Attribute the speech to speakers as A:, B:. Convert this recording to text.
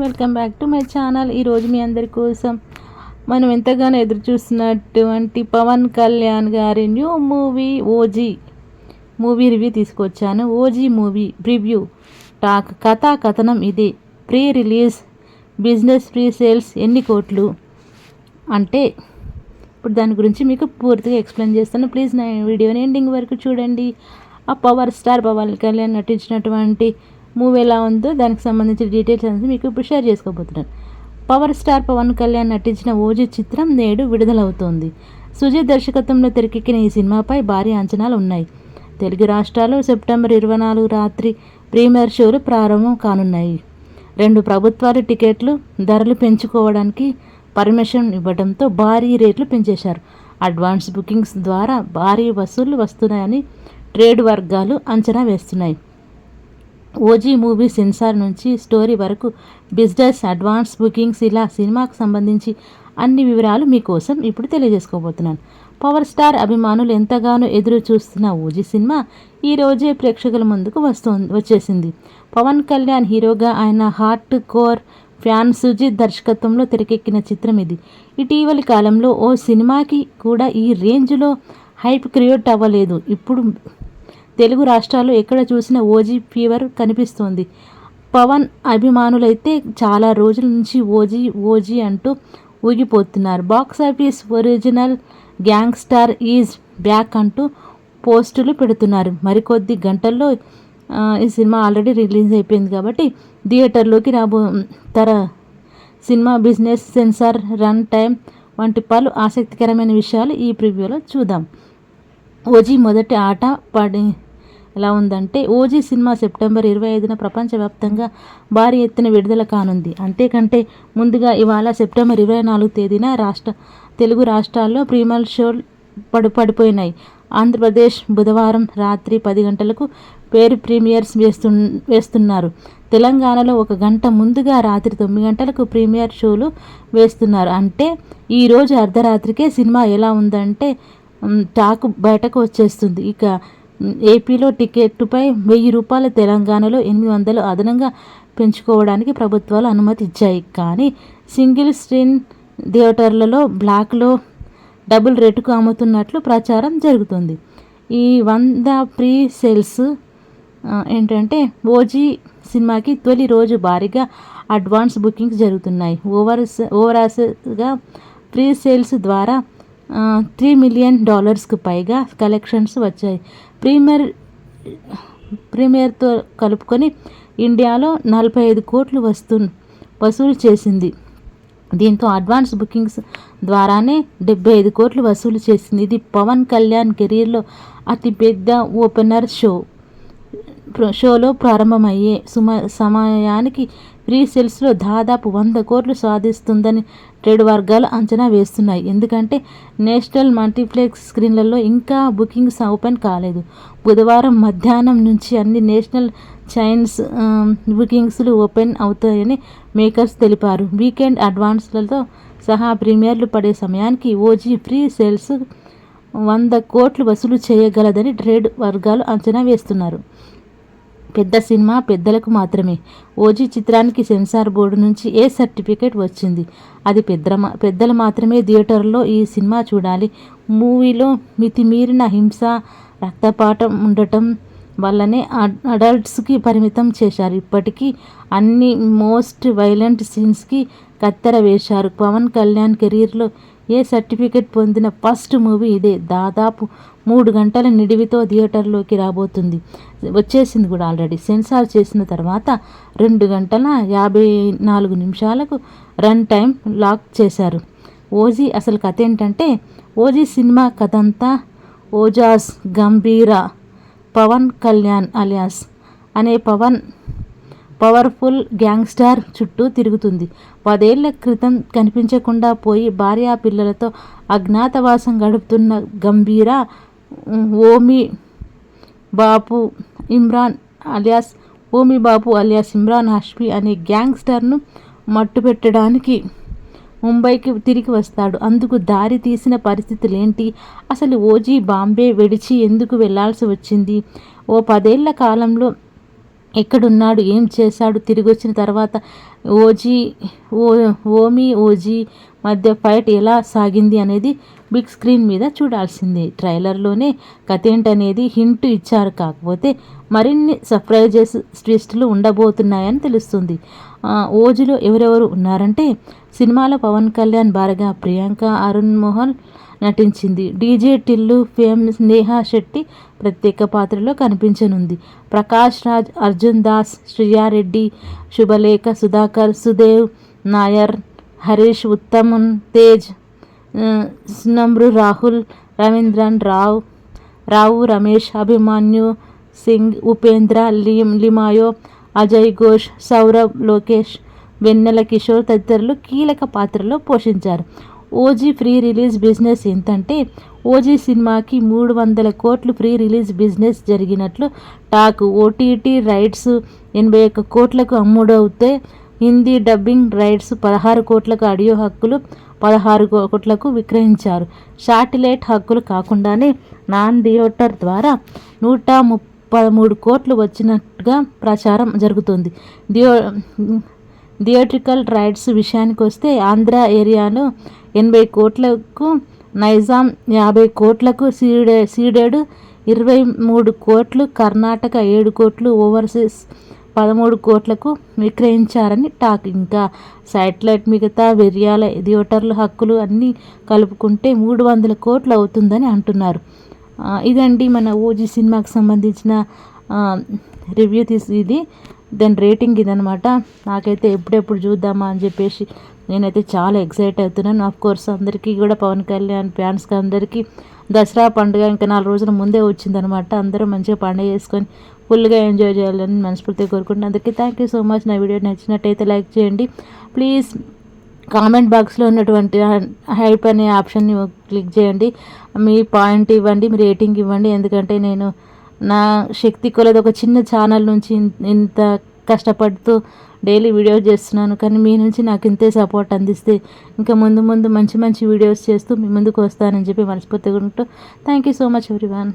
A: Welcome back to my channel. ఈరోజు మీ అందరి కోసం మనం ఎంతగానో ఎదురు చూస్తున్నటువంటి పవన్ కళ్యాణ్ గారి new movie OG movie review తీసుకొచ్చాను. ఓజీ మూవీ ప్రివ్యూ టాక్ కథా కథనం ఇది. Pre release business pre sales ఎన్ని కోట్లు అంటే ఇప్పుడు దాని గురించి మీకు పూర్తిగా ఎక్స్ప్లెయిన్ చేస్తాను. ప్లీజ్ నా వీడియోని ఎండింగ్ వరకు చూడండి. ఆ పవర్ స్టార్ పవన్ కళ్యాణ్ నటించినటువంటి మూవీ ఎలా ఉందో దానికి సంబంధించిన డీటెయిల్స్ అనేది మీకు ఇప్పుడు షేర్ చేసుకోబోతున్నాను. పవర్ స్టార్ పవన్ కళ్యాణ్ నటించిన ఓజీ చిత్రం నేడు విడుదలవుతోంది. సుజిత్ దర్శకత్వంలో తెరకెక్కిన ఈ సినిమాపై భారీ అంచనాలు ఉన్నాయి. తెలుగు రాష్ట్రాల్లో సెప్టెంబర్ 24 రాత్రి ప్రీమియర్ షోలు ప్రారంభం కానున్నాయి. 2 ప్రభుత్వాలు టికెట్లు ధరలు పెంచుకోవడానికి పర్మిషన్ ఇవ్వడంతో భారీ రేట్లు పెంచేశారు. అడ్వాన్స్ బుకింగ్స్ ద్వారా భారీ వసూళ్లు వస్తున్నాయని ట్రేడ్ వర్గాలు అంచనా వేస్తున్నాయి. ఓజీ మూవీ సెన్సార్ నుంచి స్టోరీ వరకు బిజినెస్ అడ్వాన్స్ బుకింగ్స్ ఇలా సినిమాకు సంబంధించి అన్ని వివరాలు మీకోసం ఇప్పుడు తెలియజేసుకోబోతున్నాను. పవర్ స్టార్ అభిమానులు ఎంతగానో ఎదురు చూస్తున్న ఓజీ సినిమా ఈ రోజే ప్రేక్షకుల ముందుకు వచ్చేసింది. పవన్ కళ్యాణ్ హీరోగా ఆయన హార్ట్ కోర్ ఫ్యాన్ సుజిత్ దర్శకత్వంలో తెరకెక్కిన చిత్రం ఇది. ఇటీవలి కాలంలో ఓ సినిమాకి కూడా ఈ రేంజ్లో హైప్ క్రియేట్ అవ్వలేదు. ఇప్పుడు తెలుగు రాష్ట్రాల్లో ఎక్కడ చూసినా ఓజీ ఫీవర్ కనిపిస్తోంది. పవన్ అభిమానులైతే చాలా రోజుల నుంచి ఓజీ ఓజీ అంటూ ఊగిపోతున్నారు. Box office original gangster is back అంటూ పోస్టులు పెడుతున్నారు. మరికొద్ది గంటల్లో ఈ సినిమా ఆల్రెడీ రిలీజ్ అయిపోయింది కాబట్టి థియేటర్లోకి cinema business censor run time వంటి పలు ఆసక్తికరమైన విషయాలు ఈ ప్రివ్యూలో చూద్దాం. ఓజీ మొదటి ఆట ఎలా ఉందంటే ఓజీ సినిమా సెప్టెంబర్ 25న ప్రపంచవ్యాప్తంగా భారీ ఎత్తున విడుదల కానుంది. అంతేకంటే ముందుగా ఇవాళ సెప్టెంబర్ 24 తేదీన తెలుగు రాష్ట్రాల్లో ప్రీమియర్ షోలు పడిపోయినాయి. ఆంధ్రప్రదేశ్ బుధవారం రాత్రి 10 గంటలకు ప్రీమియర్స్ వేస్తున్నారు. తెలంగాణలో 1 గంట ముందుగా రాత్రి 9 గంటలకు ప్రీమియర్ షోలు వేస్తున్నారు. అంటే ఈరోజు అర్ధరాత్రికే సినిమా ఎలా ఉందంటే టాక్ బయటకు వచ్చేస్తుంది. ఇక ఏపీలో టికెట్టుపై ₹1000, తెలంగాణలో 800 అదనంగా పెంచుకోవడానికి ప్రభుత్వాలు అనుమతి ఇచ్చాయి. కానీ సింగిల్ స్క్రీన్ థియేటర్లలో బ్లాక్లో డబుల్ రేటుకు అమ్ముతున్నట్లు ప్రచారం జరుగుతుంది. ఈ 100 ప్రీ సేల్స్ ఏంటంటే ఓజీ సినిమాకి తొలి రోజు భారీగా అడ్వాన్స్ బుకింగ్స్ జరుగుతున్నాయి. ఓవరాల్గా ప్రీ సేల్స్ ద్వారా $3 మిలియన్ పైగా కలెక్షన్స్ వచ్చాయి. ప్రీమియర్తో కలుపుకొని ఇండియాలో 45 కోట్లు వసూలు చేసింది. దీంతో అడ్వాన్స్ బుకింగ్స్ ద్వారానే 75 కోట్లు వసూలు చేసింది. ఇది పవన్ కళ్యాణ్ కెరీర్లో అతిపెద్ద ఓపెనర్ షోలో ప్రారంభమయ్యే సమయానికి ప్రీ సేల్స్లో దాదాపు 100 కోట్లు సాధిస్తుందని ట్రేడ్ వర్గాలు అంచనా వేస్తున్నాయి. ఎందుకంటే నేషనల్ మల్టీప్లెక్స్ స్క్రీన్లలో ఇంకా బుకింగ్స్ ఓపెన్ కాలేదు. బుధవారం మధ్యాహ్నం నుంచి అన్ని నేషనల్ చైన్స్ బుకింగ్స్లు ఓపెన్ అవుతాయని మేకర్స్ తెలిపారు. వీకెండ్ అడ్వాన్స్లతో సహా ప్రీమియర్లు పడే సమయానికి ఓజీ ప్రీ సేల్స్ 100 కోట్లు వసూలు చేయగలదని ట్రేడ్ వర్గాలు అంచనా వేస్తున్నారు. పెద్ద సినిమా పెద్దలకు మాత్రమే. ఓజీ చిత్రానికి సెన్సార్ బోర్డు నుంచి ఏ సర్టిఫికేట్ వచ్చింది. అది పెద్దలు మాత్రమే థియేటర్లో ఈ సినిమా చూడాలి. మూవీలో మితిమీరిన హింస రక్తపాతం ఉండటం వల్లనే అడల్ట్స్కి పరిమితం చేశారు. ఇప్పటికీ అన్ని మోస్ట్ వైలెంట్ సీన్స్కి కత్తెర వేశారు. పవన్ కళ్యాణ్ కెరీర్లో ఏ సర్టిఫికేట్ పొందిన ఫస్ట్ మూవీ ఇదే. దాదాపు 3 గంటల నిడివితో థియేటర్లోకి వచ్చేసింది కూడా ఆల్రెడీ. సెన్సార్ చేసిన తర్వాత 2 గంటల 54 నిమిషాలకు రన్ టైం లాక్ చేశారు. ఓజీ అసలు కథ ఏంటంటే ఓజీ సినిమా కథంతా ఓజాస్ గంభీర పవన్ కళ్యాణ్ అలియాస్ అనే పవర్ఫుల్ గ్యాంగ్స్టార్ చుట్టూ తిరుగుతుంది. 10 ఏళ్ల క్రితం కనిపించకుండా పోయి భార్యా పిల్లలతో అజ్ఞాతవాసం గడుపుతున్న గంభీర ఓమి బాపు అలియాస్ ఇమ్రాన్ హాష్మి అనే గ్యాంగ్స్టర్ను మట్టుపెట్టడానికి ముంబైకి తిరిగి వస్తాడు. అందుకు దారి తీసిన పరిస్థితులేంటి, అసలు ఓజీ బాంబే విడిచి ఎందుకు వెళ్లాల్సి వచ్చింది, ఓ 10 ఏళ్ల కాలంలో ఎక్కడున్నాడు, ఏం చేశాడు, తిరిగి వచ్చిన తర్వాత ఓజీ ఓమీ ఓజీ మధ్య ఫైట్ ఎలా సాగింది అనేది బిగ్ స్క్రీన్ మీద చూడాల్సిందే. ట్రైలర్లోనే కథ ఏంటనేది హింట్ ఇచ్చారు, కాకపోతే మరిన్ని సర్ప్రైజెస్ ట్విస్టులు ఉండబోతున్నాయని తెలుస్తుంది. ఓజీలో ఎవరెవరు ఉన్నారంటే సినిమాలో పవన్ కళ్యాణ్ భార్యగా ప్రియాంక అరుణ్ మోహన్ నటించింది. డీజే టిల్లు ఫేమ్ నేహా శెట్టి ప్రత్యేక పాత్రలో కనిపించనుంది. ప్రకాష్ రాజ్, అర్జున్ దాస్, శ్రియారెడ్డి, శుభలేఖ, సుధాకర్, సుదేవ్ నాయర్, హరీష్, ఉత్తమన్ తేజ్, నమ్రు, రాహుల్, రవీంద్రన్ రావు, రమేష్, అభిమన్యు సింగ్, ఉపేంద్ర, లిమాయో, అజయ్ ఘోష్, సౌరభ్, లోకేష్, వెన్నెల కిషోర్ తదితరులు కీలక పాత్రలో పోషించారు. ఓజీ ప్రీ రిలీజ్ బిజినెస్ ఎంతంటే ఓజీ సినిమాకి 300 కోట్లు ప్రీ రిలీజ్ బిజినెస్ జరిగినట్లు టాక్. ఓటీటీ రైట్స్ 81 కోట్లకు అమ్ముడవుతే హిందీ డబ్బింగ్ రైట్స్ 16 కోట్లకు, ఆడియో హక్కులు 16 కోట్లకు విక్రయించారు. శాటిలైట్ హక్కులు కాకుండానే నాన్ థియేటర్ ద్వారా 113 కోట్లు వచ్చినట్టుగా ప్రచారం జరుగుతుంది. థియేట్రికల్ రైట్స్ విషయానికి వస్తే ఆంధ్ర ఏరియాలో 80 కోట్లకు, నైజాం 50 కోట్లకు, సీడెడ్ 23 కోట్లు, కర్ణాటక 7 కోట్లు, ఓవర్సీస్ 13 కోట్లకు విక్రయించారని టాక్. ఇంకా శాటిలైట్ మిగతా వెర్యాల థియేటర్ల హక్కులు అన్నీ కలుపుకుంటే 300 కోట్లు అవుతుందని అంటున్నారు. ఇదండి మన ఓజీ సినిమాకి సంబంధించిన రివ్యూ ఇది. దాని రేటింగ్ ఇదనమాట. నాకైతే ఎప్పుడెప్పుడు చూద్దామా అని చెప్పేసి నేనైతే చాలా ఎక్సైట్ అవుతున్నాను. కోర్స్ అందరికీ కూడా పవన్ కళ్యాణ్ ఫ్యాన్స్కి అందరికీ దసరా పండుగ ఇంకా 4 రోజుల ముందే వచ్చిందనమాట. అందరూ మంచిగా పండుగ చేసుకొని ఫుల్గా ఎంజాయ్ చేయాలని మనస్ఫూర్తిగా కోరుకుంటున్నాను. అందరికీ థ్యాంక్ యూ సో మచ్. నా వీడియో నచ్చినట్టయితే లైక్ చేయండి ప్లీజ్. కామెంట్ బాక్స్లో ఉన్నటువంటి హైప్ అనే ఆప్షన్ని క్లిక్ చేయండి. మీ పాయింట్ ఇవ్వండి, మీ రేటింగ్ ఇవ్వండి. ఎందుకంటే నేను నా శక్తి కొలది ఒక చిన్న ఛానల్ నుంచి ఇంత కష్టపడుతూ డైలీ వీడియోస్ చేస్తున్నాను. కానీ మీ నుంచి నాకు ఇంతే సపోర్ట్ అందిస్తే ఇంకా ముందు మంచి వీడియోస్ చేస్తూ మీ ముందుకు వస్తానని చెప్పి మనస్ఫూర్తిగా ఉంటూ thank you so much everyone.